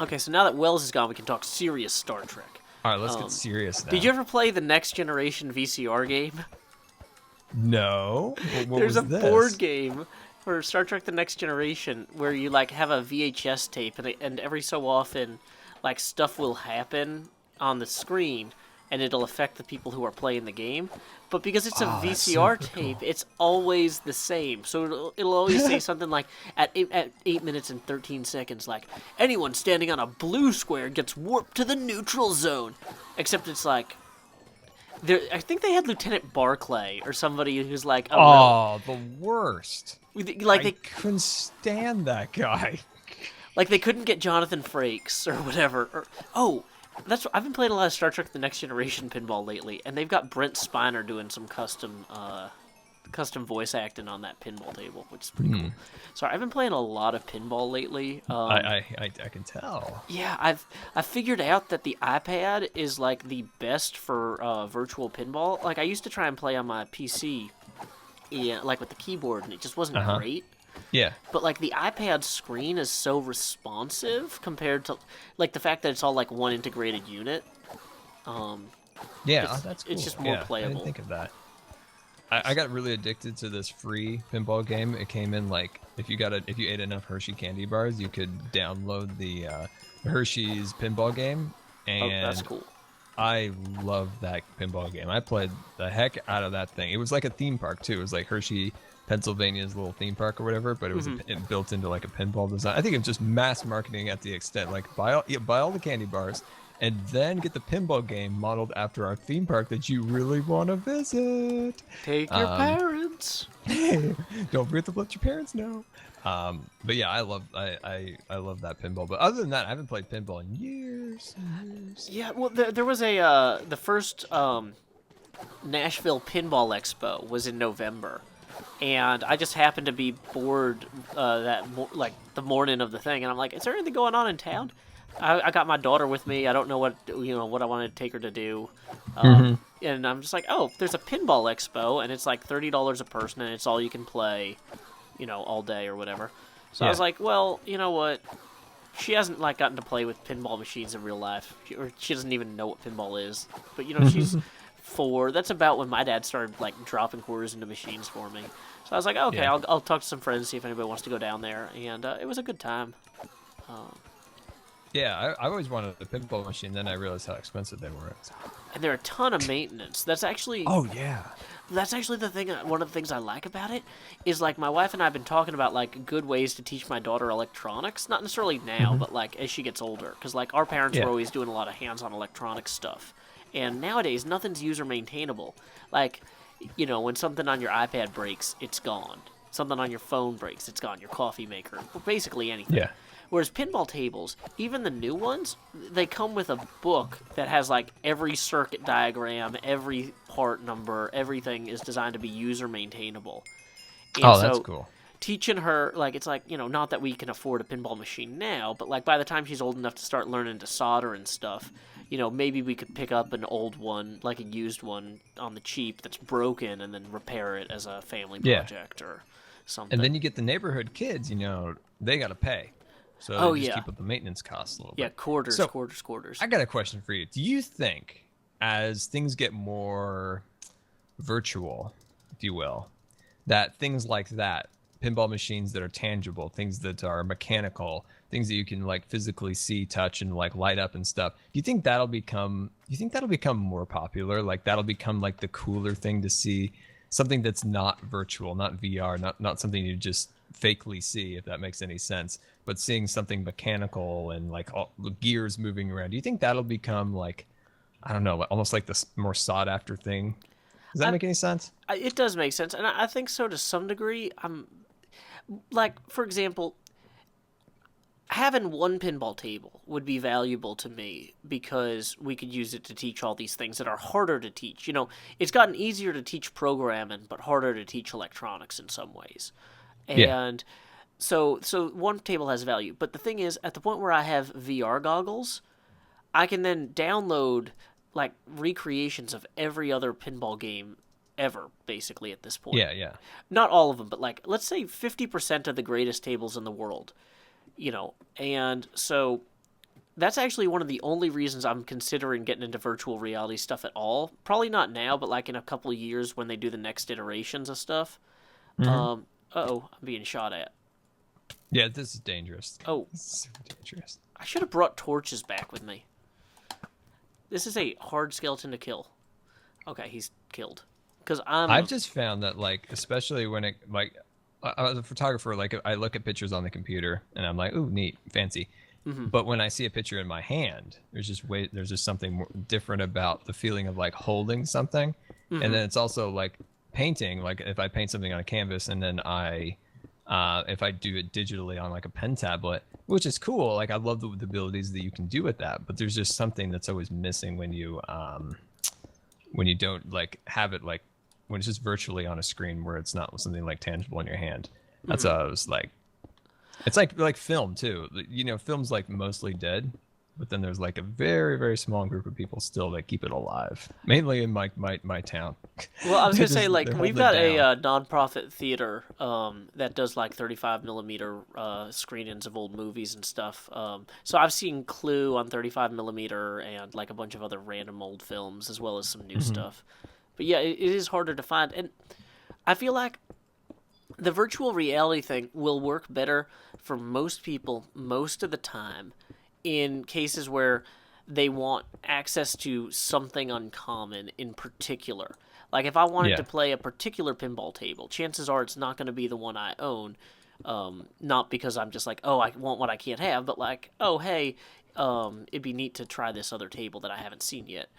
Okay, so now that Wells is gone, we can talk serious Star Trek. All right, let's get serious now. Did you ever play the Next Generation VCR game? No. What There's was a board this? game for Star Trek: The Next Generation where you like have a VHS tape, and every so often, like stuff will happen on the screen, and it'll affect the people who are playing the game. But because it's a Oh, that's VCR super tape, cool. it's always the same. So it'll always say something like at 8 minutes and 13 seconds, like anyone standing on a blue square gets warped to the neutral zone. Except it's like I think they had Lieutenant Barclay or somebody who's like a real, Oh, the worst. like I couldn't stand that guy. they couldn't get Jonathan Frakes or whatever. I've been playing a lot of Star Trek: The Next Generation pinball lately, and they've got Brent Spiner doing some custom voice acting on that pinball table, which is pretty cool. Sorry, I've been playing a lot of pinball lately. I can tell. Yeah, I've figured out that the iPad is like the best for virtual pinball. Like I used to try and play on my PC, yeah, like with the keyboard, and it just wasn't great. Yeah. But like the iPad screen is so responsive compared to like the fact that it's all like one integrated unit. Yeah, It's- that's cool. it's just more I playable. didn't think of that. I got really addicted to this free pinball game. It came in like if you ate enough Hershey candy bars, you could download the Hershey's pinball game, Oh, and that's cool. I love that pinball game. I played the heck out of that thing. It was like a theme park too. It was like Hershey, Pennsylvania's little theme park or whatever, but it was it built into like a pinball design. I think it's just mass marketing at the extent like buy all the candy bars and then get the pinball game modeled after our theme park that you really want to visit. Take your parents. Don't forget to let your parents know. But yeah, I love that pinball. But other than that, I haven't played pinball in years. Yeah, well, there was the first Nashville Pinball Expo was in November, and I just happened to be bored like the morning of the thing, and I'm like, is there anything going on in town? I got my daughter with me. I don't know what I wanted to take her to do, and I'm just like, oh, there's a pinball expo, and it's like $30 a person, and it's all you can play, all day or whatever. So I was like, well, you know what? She hasn't like gotten to play with pinball machines in real life, or she doesn't even know what pinball is. But she's 4. That's about when my dad started like dropping quarters into machines for me. So I was like, okay, Yeah. I'll talk to some friends, see if anybody wants to go down there, and it was a good time. Yeah, I always wanted a pinball machine. Then I realized how expensive they were. And they're a ton of maintenance. That's actually Yeah. the thing. One of the things I like about it is like my wife and I have been talking about like good ways to teach my daughter electronics. Not necessarily now, but like as she gets older, because like our parents Yeah. were always doing a lot of hands-on electronics stuff, and nowadays nothing's user maintainable. Like, when something on your iPad breaks, it's gone. Something on your phone breaks, it's gone. Your coffee maker, basically anything. Yeah. Whereas pinball tables, even the new ones, they come with a book that has like every circuit diagram, every part number, everything is designed to be user maintainable. And That's cool. Teaching her, like, it's like, not that we can afford a pinball machine now, but like by the time she's old enough to start learning to solder and stuff, maybe we could pick up an old one, like a used one on the cheap that's broken and then repair it as a family project or something. And then you get the neighborhood kids, they got to pay. So they just yeah. keep up the maintenance costs a little Yeah, bit. quarters. I got a question for you. Do you think as things get more virtual, if you will, that things like that, pinball machines that are tangible, things that are mechanical, things that you can like physically see, touch, and like light up and stuff, do you think that'll become more popular? Like that'll become like the cooler thing to see, something that's not virtual, not VR, not something you just fakely see, if that makes any sense, but seeing something mechanical and like all the gears moving around. Do you think that'll become like, I don't know, almost like the more sought after thing? Does that make any sense? It does make sense, and I think so to some degree. Like, for example, having one pinball table would be valuable to me because we could use it to teach all these things that are harder to teach. It's gotten easier to teach programming, but harder to teach electronics in some ways. And so one table has value. But the thing is, at the point where I have VR goggles, I can then download like recreations of every other pinball game ever, basically, at this point. Yeah. Not all of them, but like, let's say 50% of the greatest tables in the world, and so that's actually one of the only reasons I'm considering getting into virtual reality stuff at all. Probably not now, but like in a couple of years when they do the next iterations of stuff. Mm-hmm. Uh-oh, I'm being shot at. Yeah, this is dangerous. Oh, This is super dangerous. I should have brought torches back with me. This is a hard skeleton to kill. Okay, he's killed. Because I've just found that, like, especially when it, like, I was a photographer, like, I look at pictures on the computer and I'm like, ooh, neat, fancy. But when I see a picture in my hand, there's just something more different about the feeling of like holding something. And then it's also like painting, like if I paint something on a canvas and then if I do it digitally on like a pen tablet, which is cool. Like I love the abilities that you can do with that, but there's just something that's always missing when you don't like have it, like when it's just virtually on a screen where it's not something like tangible in your hand. That's what I was like. It's like film too. You know, film's like mostly dead, but then there's like a very, very small group of people still that keep it alive. Mainly in my town. Well, I was gonna say, They're like, holding we've it got down. a nonprofit theater that does like 35 millimeter screenings of old movies and stuff. So I've seen Clue on 35 millimeter and like a bunch of other random old films as well as some new stuff. But yeah, it is harder to find, and I feel like the virtual reality thing will work better for most people most of the time in cases where they want access to something uncommon in particular. Like if I wanted to Yeah. play a particular pinball table, chances are it's not going to be the one I own. Not because I'm just like, oh, I want what I can't have, but like, oh, hey, it'd be neat to try this other table that I haven't seen yet.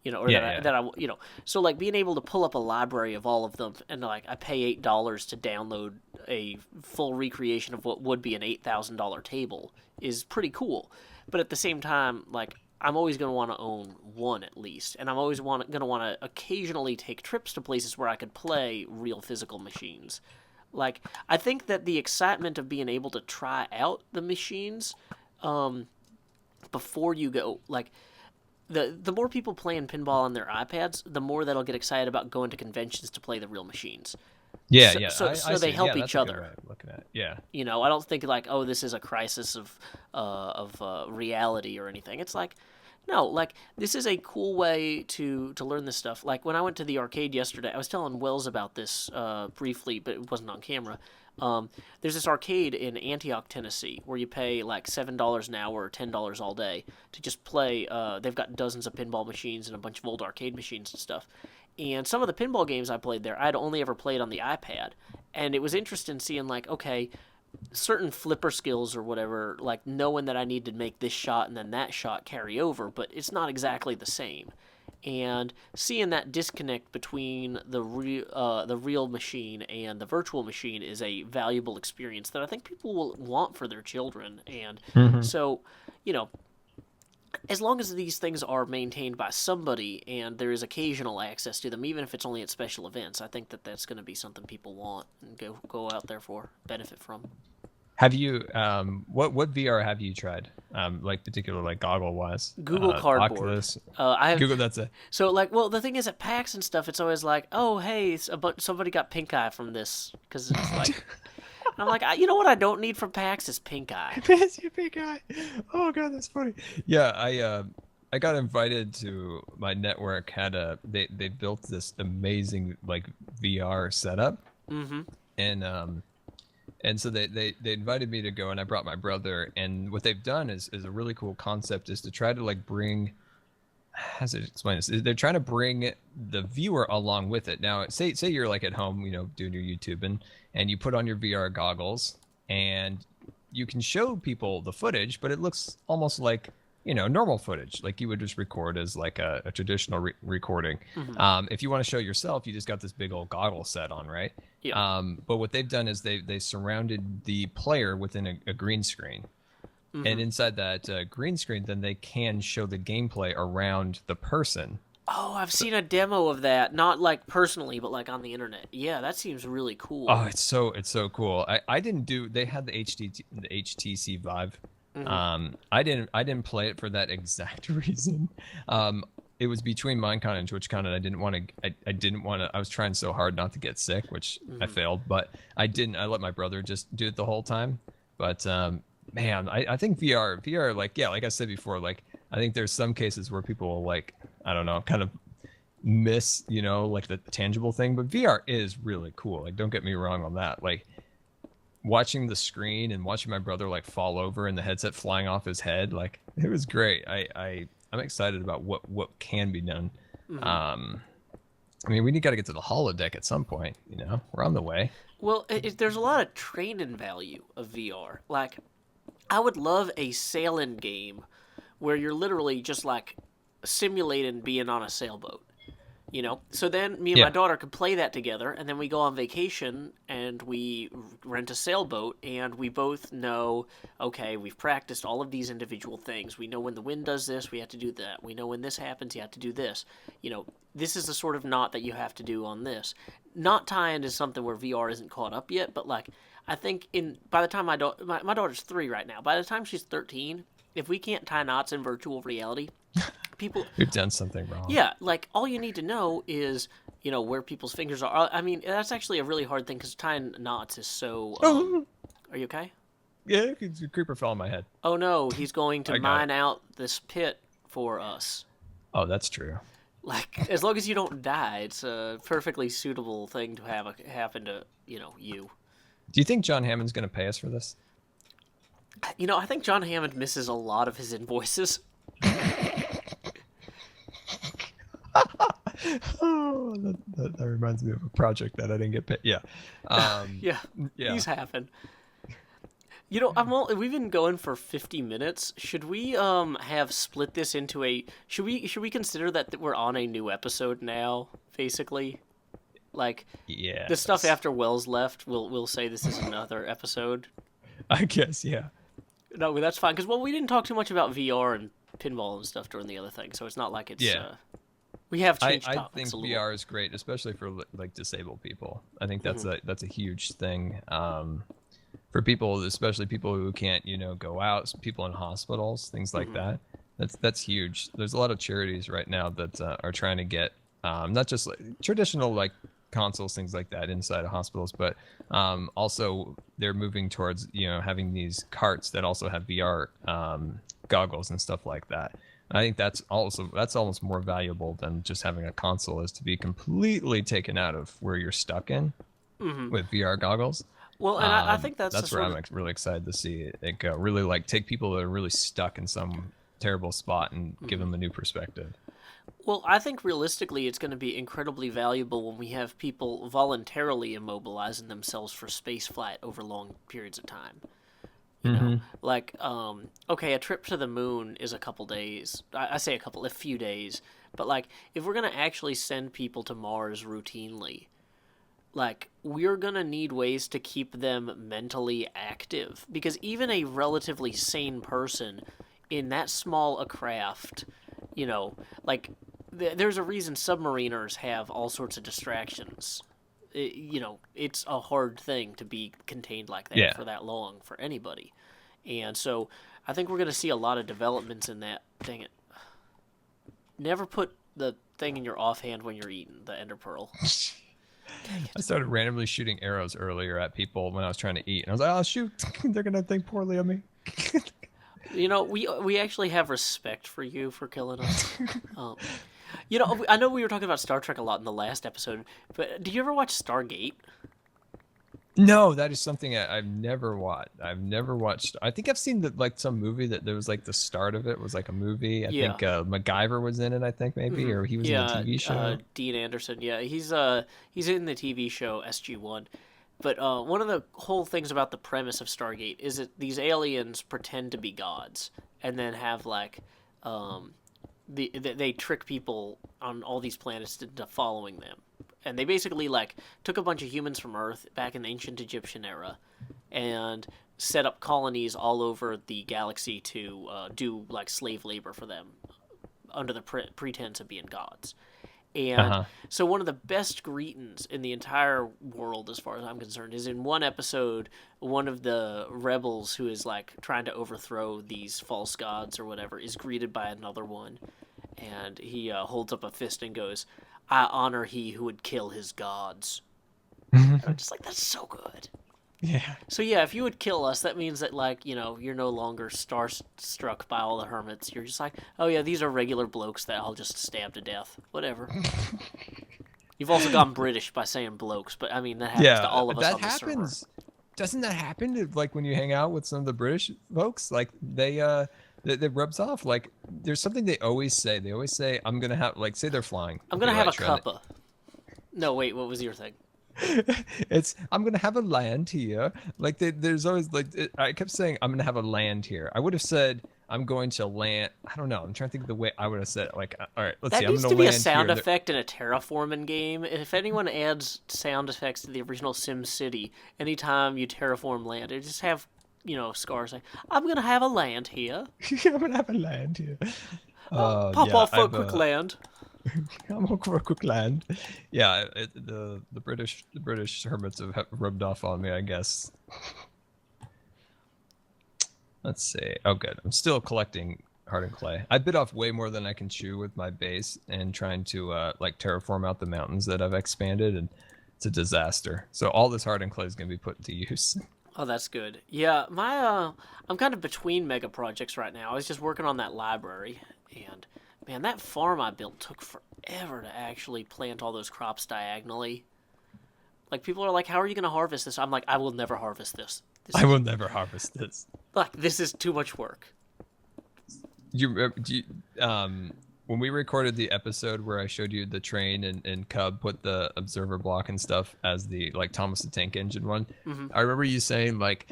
Or Yeah, yeah. so like being able to pull up a library of all of them, and like I pay $8 to download a full recreation of what would be an $8,000 table is pretty cool. But at the same time, like I'm always going to want to own one at least, and I'm always going to want to occasionally take trips to places where I could play real physical machines. Like I think that the excitement of being able to try out the machines before you go, like the more people playing pinball on their iPads, the more that'll get excited about going to conventions to play the real machines. Yeah, So, yeah. so see they it. help Yeah, each that's a good other. way of looking at it. Yeah. I don't think like, oh, this is a crisis of reality or anything. It's like, no, like this is a cool way to learn this stuff. Like when I went to the arcade yesterday, I was telling Wells about this briefly, but it wasn't on camera. There's this arcade in Antioch, Tennessee, where you pay like $7 an hour or $10 all day to just play. They've got dozens of pinball machines and a bunch of old arcade machines and stuff. And some of the pinball games I played there, I'd only ever played on the iPad, and it was interesting seeing like, okay, certain flipper skills or whatever, like knowing that I need to make this shot and then that shot carry over, but it's not exactly the same. And seeing that disconnect between the real machine and the virtual machine is a valuable experience that I think people will want for their children. And so, you know, as long as these things are maintained by somebody and there is occasional access to them, even if it's only at special events, I think that that's going to be something people want and go out there for, benefit from. Have you what VR have you tried? Like particular like goggle wise? Google Cardboard. Oculus. I have Google, that's it. So like, well, the thing is at PAX and stuff, it's always like, oh hey, somebody got pink eye from this because it's like. I'm like, you know what I don't need from PAX is pink eye. Fancy big guy. Oh god, that's funny. Yeah, I got invited to my network they built this amazing like VR setup. And so they invited me to go, and I brought my brother. And what they've done is a really cool concept is to try to like bring, how to explain this? They're trying to bring the viewer along with it. Now, say you're like at home, doing your YouTube, and you put on your VR goggles, and you can show people the footage, but it looks almost like normal footage, like you would just record as like a traditional recording. If you want to show yourself, you just got this big old goggle set on, right? Yeah. But what they've done is they surrounded the player within a green screen. And inside that green screen, then they can show the gameplay around the person. Oh, I've seen a demo of that. Not like personally, but like on the internet. Yeah, that seems really cool. Oh, it's so cool. I didn't do. They had the HTC Vive. I didn't play it for that exact reason. It was between Minecon and TwitchCon, and I didn't want to. I was trying so hard not to get sick, which I failed. But I didn't. I let my brother just do it the whole time. But man, I think VR, like, yeah, like I said before, like, I think there's some cases where people will, like, I don't know, kind of miss, like the tangible thing, but VR is really cool. Like, don't get me wrong on that. Like, watching the screen and watching my brother like fall over and the headset flying off his head, like, it was great. I'm excited about what can be done. Mm-hmm. I mean, we got to get to the holodeck at some point. We're on the way. Well, there's a lot of training value of VR. Like, I would love a sailing game where you're literally just like simulating being on a sailboat. So then me and my Yeah. daughter could play that together, and then we go on vacation and we rent a sailboat, and we both know, okay, we've practiced all of these individual things. We know when the wind does this, we have to do that. We know when this happens, you have to do this. This is the sort of knot that you have to do on this. Knot tying is something where VR isn't caught up yet, but like, I think by the time my daughter's 3 right now, by the time she's 13, if we can't tie knots in virtual reality, people, We've done something wrong. yeah, like, all you need to know is where people's fingers are. I mean, that's actually a really hard thing because tying knots is so. Are you okay? Yeah, a creeper fell on my head. Oh no, he's going to I got mine it. out this pit for us. Oh, that's true. Like, as long as you don't die, it's a perfectly suitable thing to have happen to you. Do you think John Hammond's going to pay us for this? I think John Hammond misses a lot of his invoices. Oh, that reminds me of a project that I didn't get paid. Yeah. Yeah, Yeah. he's having. We've been going for 50 minutes. Should we have split this into should we consider that we're on a new episode now, basically? Like, Yeah. the stuff after Wells left, we'll say this is another episode. I guess, yeah. No, that's fine because we didn't talk too much about VR and pinball and stuff during the other thing, so it's not like it's Yeah. we have I changed think topics a little. VR is great, especially for like disabled people. I think that's a huge thing. For people, especially people who can't, go out, people in hospitals, things like that. That's huge. There's a lot of charities right now that are trying to get not just like traditional like consoles, things like that inside of hospitals, but also they're moving towards having these carts that also have VR goggles and stuff like that. And I think that's almost more valuable than just having a console, is to be completely taken out of where you're stuck in with VR goggles. Well, and I think That's where I'm really excited to see it go. Really, like, take people that are really stuck in some terrible spot and give them a new perspective. Well, I think realistically it's going to be incredibly valuable when we have people voluntarily immobilizing themselves for space flight over long periods of time. Like, okay, a trip to the moon is a couple days. I say a few days. But, like, if we're going to actually send people to Mars routinely, like, we're going to need ways to keep them mentally active. Because even a relatively sane person in that small a craft, like, there's a reason submariners have all sorts of distractions. It's a hard thing to be contained like that for that long for anybody. And so I think we're going to see a lot of developments in that. Dang it. Never put the thing in your offhand when you're eating the ender pearl. I started randomly shooting arrows earlier at people when I was trying to eat, and I was like, "Oh shoot, they're gonna think poorly of me." We actually have respect for you for killing us. I know we were talking about Star Trek a lot in the last episode, but do you ever watch Stargate? No, that is something I've never watched. I think I've seen some movie that there was like the start of it was like a movie. I think MacGyver was in it. I think maybe, or he was in a TV show. Dean Anderson. Yeah, he's in the TV show SG-1. But one of the whole things about the premise of Stargate is that these aliens pretend to be gods and then have like they trick people on all these planets into following them. And they basically like took a bunch of humans from Earth back in the ancient Egyptian era and set up colonies all over the galaxy to do like slave labor for them under the pretense of being gods. And so one of the best greetings in the entire world, as far as I'm concerned, is in one episode, one of the rebels who is like trying to overthrow these false gods or whatever is greeted by another one. And he holds up a fist and goes, "I honor he who would kill his gods." I'm just like, that's so good. Yeah. So yeah, if you would kill us, that means that like you're no longer starstruck by all the hermits. You're just like, oh yeah, these are regular blokes that I'll just stab to death. Whatever. You've also gone British by saying blokes, but I mean that happens to Yeah, all of us that on the server. happens. Doesn't that happen like when you hang out with some of the British folks? Like that rubs off. Like there's something they always say. They always say, "I'm gonna have," like, say they're flying. I'm Okay, gonna have right, a Trent. cuppa. No, wait, what was your thing? It's, "I'm gonna have a land here." Like there's always like I kept saying, "I'm gonna have a land here." I would have said, "I'm going to land." I don't know. I'm trying to think of the way I would have said it. Like, all right, let's see. That I'm needs gonna to be a land here. sound And effect in a terraforming game. If anyone adds sound effects to the original Sim City, anytime you terraform land, it just have Scar say, "I'm gonna have a land here. I'm gonna have a land here. Pop Yeah, off for a quick land." I'm on for a quick land. Yeah, the British hermits have rubbed off on me, I guess. Let's see. Oh, good. I'm still collecting hardened clay. I bit off way more than I can chew with my base and trying to like terraform out the mountains that I've expanded, and it's a disaster. So all this hardened clay is gonna be put to use. Oh, that's good. Yeah, I'm kind of between mega projects right now. I was just working on that library, and man, that farm I built took forever to actually plant all those crops diagonally. Like people are like, "How are you going to harvest this?" I'm like, "I will never harvest this. This I is will never harvest this. like this is too much work." When we recorded the episode where I showed you the train and Cub put the observer block and stuff as the like Thomas the Tank Engine one, I remember you saying like,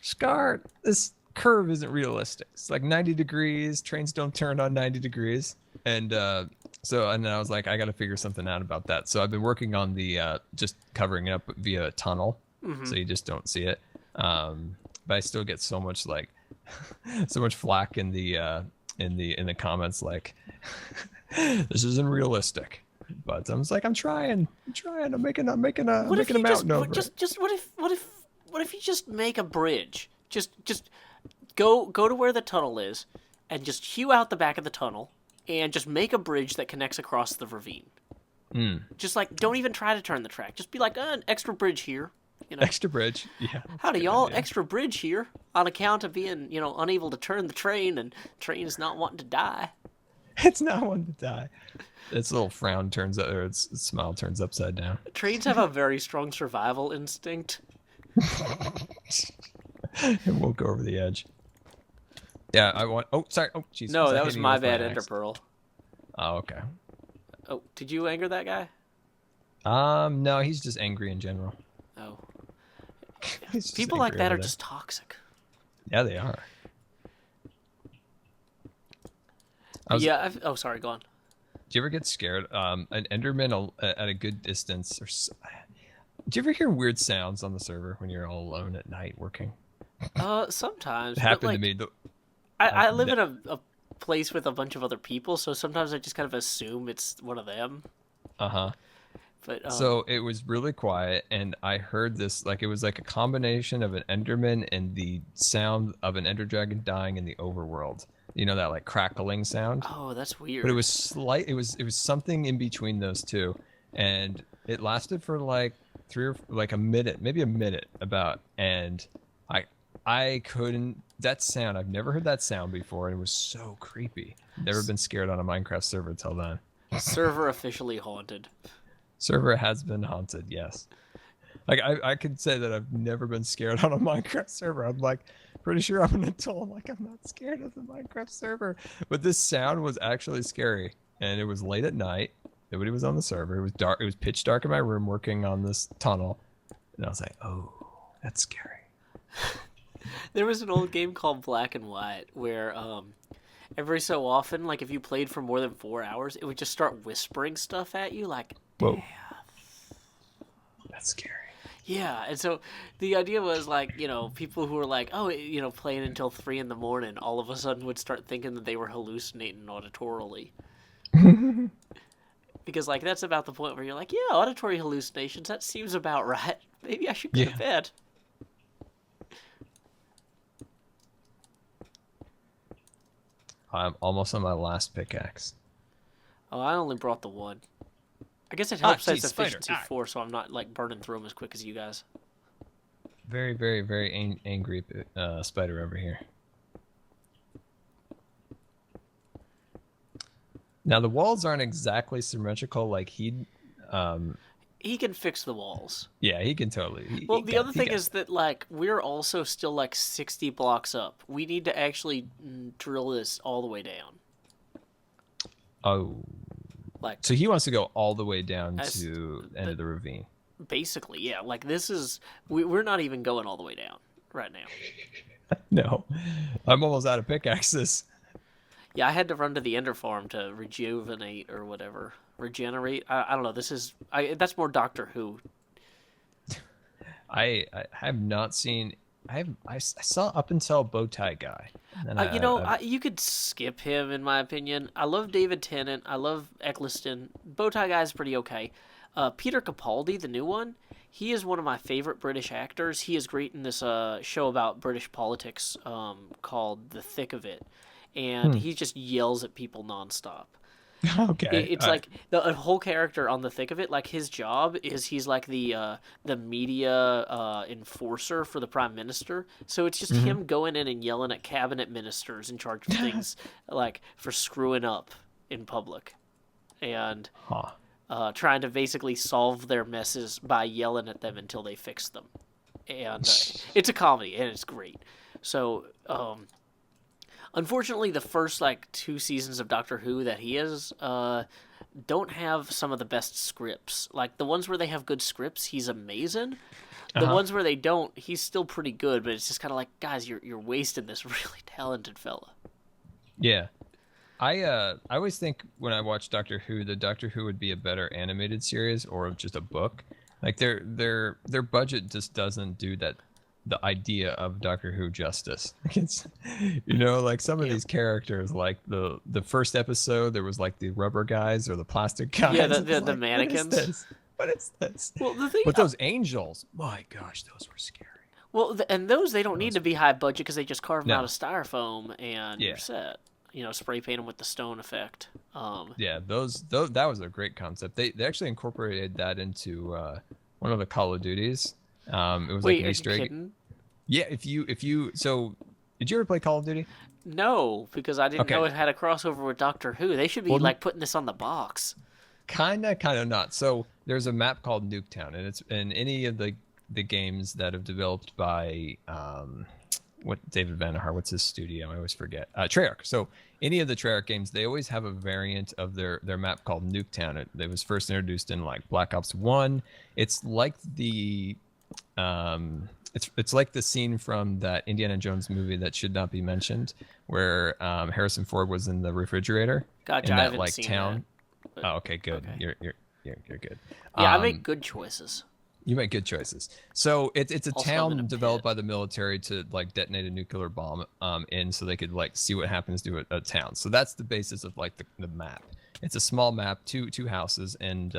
Scar, this curve isn't realistic. It's like 90 degrees. Trains don't turn on 90 degrees. And then I was like, I got to figure something out about that. So I've been working on the just covering it up via a tunnel, so you just don't see it. But I still get so much like so much flack in the comments like this isn't realistic. But I was like, I'm trying. I'm making a What if you mountain over it. just what if you just make a bridge? Just go to where the tunnel is, and just hew out the back of the tunnel, and just make a bridge that connects across the ravine. Just like don't even try to turn the track. Just be like an extra bridge here. Extra bridge. Yeah. Howdy, y'all. Extra bridge here on account of being, unable to turn the train and train's not wanting to die. It's not one to die. Its little frown turns or its smile turns upside down. Trains have a very strong survival instinct. It won't go over the edge. Yeah, I want. Oh, sorry. Oh, jeez. No, that was hitting you my with bad, axe? Ender Pearl. Oh, okay. Oh, did you anger that guy? No, he's just angry in general. Oh. He's just People like angry that over are there. just toxic. Yeah, they are. Oh, sorry, go on. Do you ever get scared? An Enderman at a good distance, do you ever hear weird sounds on the server when you're all alone at night working? Sometimes. It but, happened like, to me. I live in a place with a bunch of other people, so sometimes I just kind of assume it's one of them. Uh-huh. But So it was really quiet, and I heard this, like, it was like a combination of an Enderman and the sound of an Ender Dragon dying in the overworld. You know, that like crackling sound? oh, that's weird. But it was it was something in between those two, and it lasted for like a minute, maybe a minute about, and I couldn't, that sound, I've never heard that sound before, and it was so creepy. Never been scared on a Minecraft server till then. Server officially haunted. Server has been haunted, yes. Like I could say that I've never been scared on a Minecraft server. I'm like pretty sure I'm an adult. I'm like, I'm not scared of the Minecraft server. But this sound was actually scary. And it was late at night. Nobody was on the server. It was dark. It was pitch dark in my room working on this tunnel. And I was like, oh, that's scary. There was an old game called Black and White where every so often, like if you played for more than 4 hours, it would just start whispering stuff at you like, Whoa. That's scary. yeah, and so the idea was like, people who were like, oh, playing until 3 in the morning, all of a sudden would start thinking that they were hallucinating auditorily. Because, like, that's about the point where you're like, yeah, auditory hallucinations, that seems about right. Maybe I should go to bed. I'm almost on my last pickaxe. Oh, I only brought the one. I guess it helps that it's geez, spider. efficiency 4, so I'm not, like, burning through them as quick as you guys. Very, very, very angry spider over here. Now the walls aren't exactly symmetrical like He can fix the walls. yeah, he can totally. Well, the other thing is that like we're also still like 60 blocks up. We need to actually drill this all the way down. Oh. Like, so he wants to go all the way down to the end of the ravine. Basically, yeah. Like this is we're not even going all the way down right now. No, I'm almost out of pickaxes. Yeah, I had to run to the Ender Farm to rejuvenate or whatever. Regenerate. I don't know. That's more Doctor Who. I have not seen. I saw up until Bowtie Guy. You could skip him in my opinion. I love David Tennant. I love Eccleston. Bowtie Guy's pretty okay. Peter Capaldi, the new one, he is one of my favorite British actors. He is great in this show about British politics called The Thick of It, and he just yells at people nonstop. Okay. It's like the whole character on The Thick of It. Like his job is he's like the media enforcer for the prime minister. So it's just him going in and yelling at cabinet ministers in charge of things, like for screwing up in public, and trying to basically solve their messes by yelling at them until they fix them. And it's a comedy and it's great. So. Unfortunately, the first like 2 seasons of Doctor Who that he is don't have some of the best scripts. Like the ones where they have good scripts, he's amazing. The ones where they don't, he's still pretty good. But it's just kind of like, guys, you're wasting this really talented fella. Yeah, I always think when I watch Doctor Who, the Doctor Who would be a better animated series or just a book. Like their budget just doesn't do that. The idea of Doctor Who justice. It's, like some of these characters, like the first episode, there was like the rubber guys or the plastic guys. Yeah, the mannequins. What is this? Well, the thing, but those angels, my gosh, those were scary. Well, and those they don't need to be high budget because they just carve them out of styrofoam and you're set. Spray paint them with the stone effect. Yeah, that was a great concept. They actually incorporated that into one of the Call of Duties. It was like an Easter egg. Yeah, if you so did you ever play Call of Duty? No, because I didn't know it had a crossover with Doctor Who. They should be putting this on the box. Kinda not. So there's a map called Nuketown, and it's in any of the games that have developed by what David Vanderhaar, what's his studio? I always forget. Treyarch. So any of the Treyarch games, they always have a variant of their map called Nuketown. It was first introduced in like Black Ops 1. It's like the it's like the scene from that Indiana Jones movie that should not be mentioned, where Harrison Ford was in the refrigerator gotcha, in I that haven't like seen town. That, oh, okay, good. Okay. You're good. Yeah, I make good choices. You make good choices. So it's a Also, town developed by the military to like detonate a nuclear bomb in, so they could like see what happens to a town. So that's the basis of like the map. It's a small map, two houses, and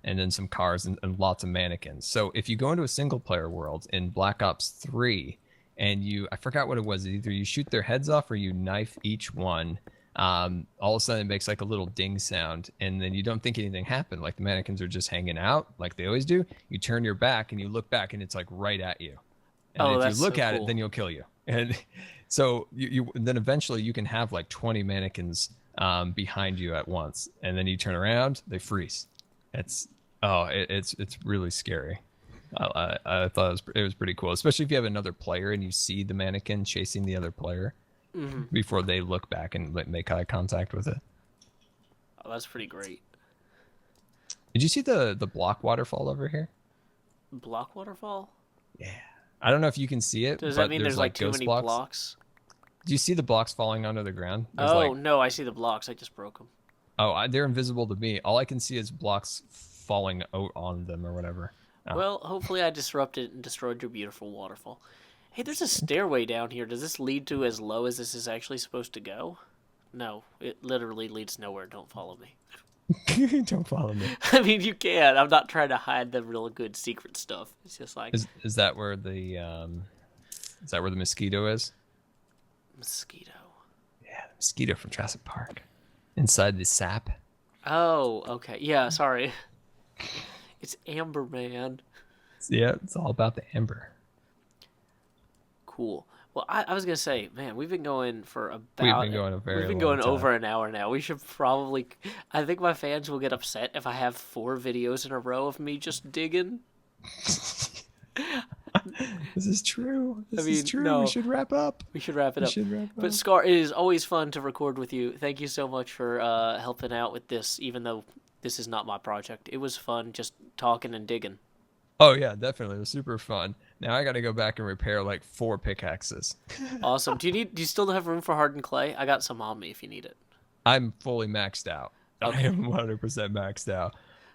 then some cars and lots of mannequins. So if you go into a single player world in Black Ops 3 and I forgot what it was, either you shoot their heads off or you knife each one, all of a sudden it makes like a little ding sound, and then you don't think anything happened. Like the mannequins are just hanging out like they always do. You turn your back and you look back and it's like right at you. And if you look at it, then you'll kill you. And so you then eventually you can have like 20 mannequins behind you at once. And then you turn around, they freeze. It's really scary. I thought it was pretty cool, especially if you have another player and you see the mannequin chasing the other player before they look back and make eye contact with it. Oh, that's pretty great. Did you see the block waterfall over here? Block waterfall? Yeah. I don't know if you can see it. Does that mean there's like too many blocks? Do you see the blocks falling onto the ground? No, I see the blocks. I just broke them. Oh, they're invisible to me. All I can see is blocks falling out on them or whatever. Oh. Well, hopefully I disrupted and destroyed your beautiful waterfall. Hey, there's a stairway down here. Does this lead to as low as this is actually supposed to go? No, it literally leads nowhere. Don't follow me. Don't follow me. I mean, you can. I'm not trying to hide the real good secret stuff. It's just like... Is that where the mosquito is? Mosquito? Yeah, the mosquito from Jurassic Park. Inside the sap. Oh, okay. Yeah, sorry. It's Amber Man. Yeah, it's all about the amber. Cool. Well, I was gonna say, man, we've been going for We've about been going a very we've been long going time. over an hour now. We should probably. I think my fans will get upset if I have 4 videos in a row of me just digging. This is true. I This is mean, true. no, We should wrap up. we should wrap it We up. should wrap But up. Scar, it is always fun to record with you. Thank you so much for helping out with this, even though this is not my project. It was fun just talking and digging. Oh yeah, definitely. It was super fun. Now I got to go back and repair like 4 pickaxes. Awesome. Do you still have room for hardened clay? I got some on me if you need it. I'm fully maxed out. Okay. I am 100% maxed out.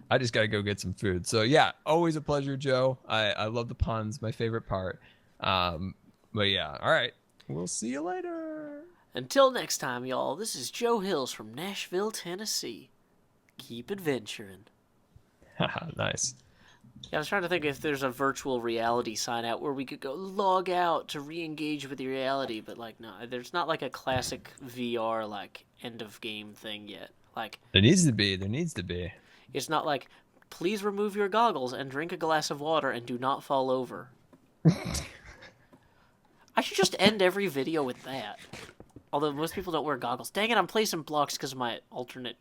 I just got to go get some food. So yeah, always a pleasure, Joe. I love the puns, my favorite part. But yeah, all right. We'll see you later. Until next time, y'all, this is Joe Hills from Nashville, Tennessee. Keep adventuring. Nice. Yeah, I was trying to think if there's a virtual reality sign out where we could go log out to re-engage with the reality, but like no, there's not like a classic VR like end of game thing yet. Like There needs to be. There needs to be. it's not like please remove your goggles and drink a glass of water and do not fall over. I should just end every video with that. Although most people don't wear goggles. Dang it, I'm placing blocks because of my alternate